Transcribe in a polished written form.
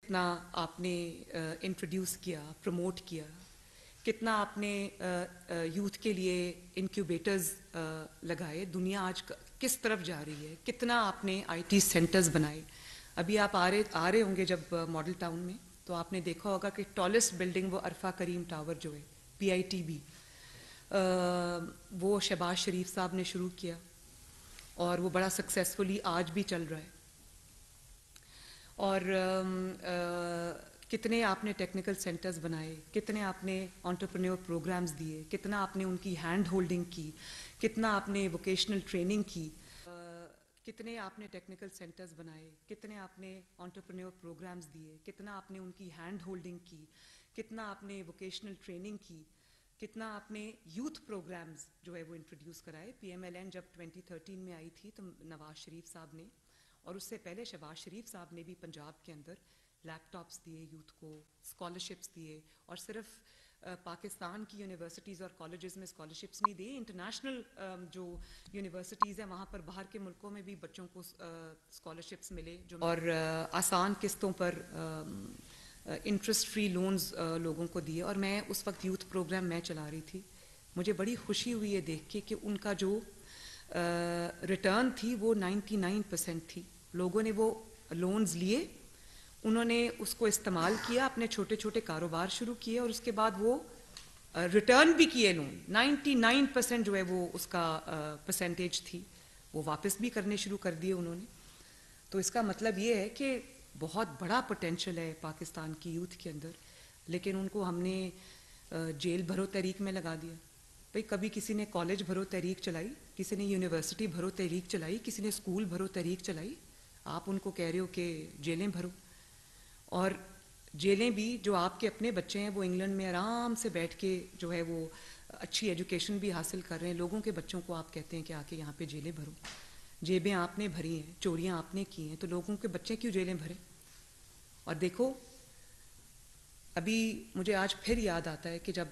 کتنا آپ نے انٹروڈیوس کیا، پروموٹ کیا، کتنا آپ نے یوتھ کے لیے انکیوبیٹرز لگائے. دنیا آج کس طرف جا رہی ہے، کتنا آپ نے آئی ٹی سینٹرز بنائے. ابھی آپ آ رہے ہوں گے جب ماڈل ٹاؤن میں، تو آپ نے دیکھا ہوگا کہ ٹالسٹ بلڈنگ وہ عرفہ کریم ٹاور جو ہے PITB، وہ شہباز شریف صاحب نے شروع کیا اور وہ بڑا سکسیسفلی آج بھی چل رہا ہے. اور کتنے آپ نے ٹیکنیکل سینٹرز بنائے، کتنے آپ نے انٹرپرینیور پروگرامز دیے، کتنا آپ نے ان کی ہینڈ ہولڈنگ کی، کتنا آپ نے ووکیشنل ٹریننگ کی. کتنے آپ نے ٹیکنیکل سینٹرز بنائے، کتنے آپ نے انٹرپرینیور پروگرامز دیے، کتنا آپ نے ان کی ہینڈ ہولڈنگ کی، کتنا آپ نے ووکیشنل ٹریننگ کی، کتنا آپ نے یوتھ پروگرامز جو ہے وہ انٹروڈیوس کرائے. PMLN جب 2013 میں آئی تھی تو نواز شریف صاحب نے، اور اس سے پہلے شہباز شریف صاحب نے بھی پنجاب کے اندر لیپ ٹاپس دیے یوتھ کو، اسکالرشپس دیے. اور صرف پاکستان کی یونیورسٹیز اور کالجز میں اسکالرشپس نہیں دیے، انٹرنیشنل جو یونیورسٹیز ہیں وہاں پر باہر کے ملکوں میں بھی بچوں کو اسکالرشپس ملے، جو اور آسان قسطوں پر انٹرسٹ فری لونز لوگوں کو دیے. اور میں اس وقت یوتھ پروگرام میں چلا رہی تھی. مجھے بڑی خوشی ہوئی یہ دیکھ کے کہ ان کا جو ریٹرن تھی وہ 99% تھی. لوگوں نے وہ لونز لیے، انہوں نے اس کو استعمال کیا، اپنے چھوٹے چھوٹے کاروبار شروع کیے، اور اس کے بعد وہ ریٹرن بھی کیے لون. 99% جو ہے وہ اس کا پرسنٹیج تھی، وہ واپس بھی کرنے شروع کر دیے انہوں نے. تو اس کا مطلب یہ ہے کہ بہت بڑا پوٹینشل ہے پاکستان کی یوتھ کے اندر، لیکن ان کو ہم نے جیل بھرو تحریک میں لگا دیا. بھئی کبھی کسی نے کالج بھرو تحریک چلائی، کسی نے یونیورسٹی بھرو تحریک چلائی، کسی نے اسکول بھرو تحریک چلائی. آپ ان کو کہہ رہے ہو کہ جیلیں بھرو. اور جیلیں بھی جو آپ کے اپنے بچے ہیں وہ انگلینڈ میں آرام سے بیٹھ کے جو ہے وہ اچھی ایجوکیشن بھی حاصل کر رہے ہیں، لوگوں کے بچوں کو آپ کہتے ہیں کہ آ کے یہاں پہ جیلیں بھرو. جیبیں آپ نے بھری ہیں، چوریاں آپ نے کی ہیں، تو لوگوں کے بچے کیوں جیلیں بھریں؟ اور دیکھو ابھی مجھے آج پھر یاد آتا ہے کہ جب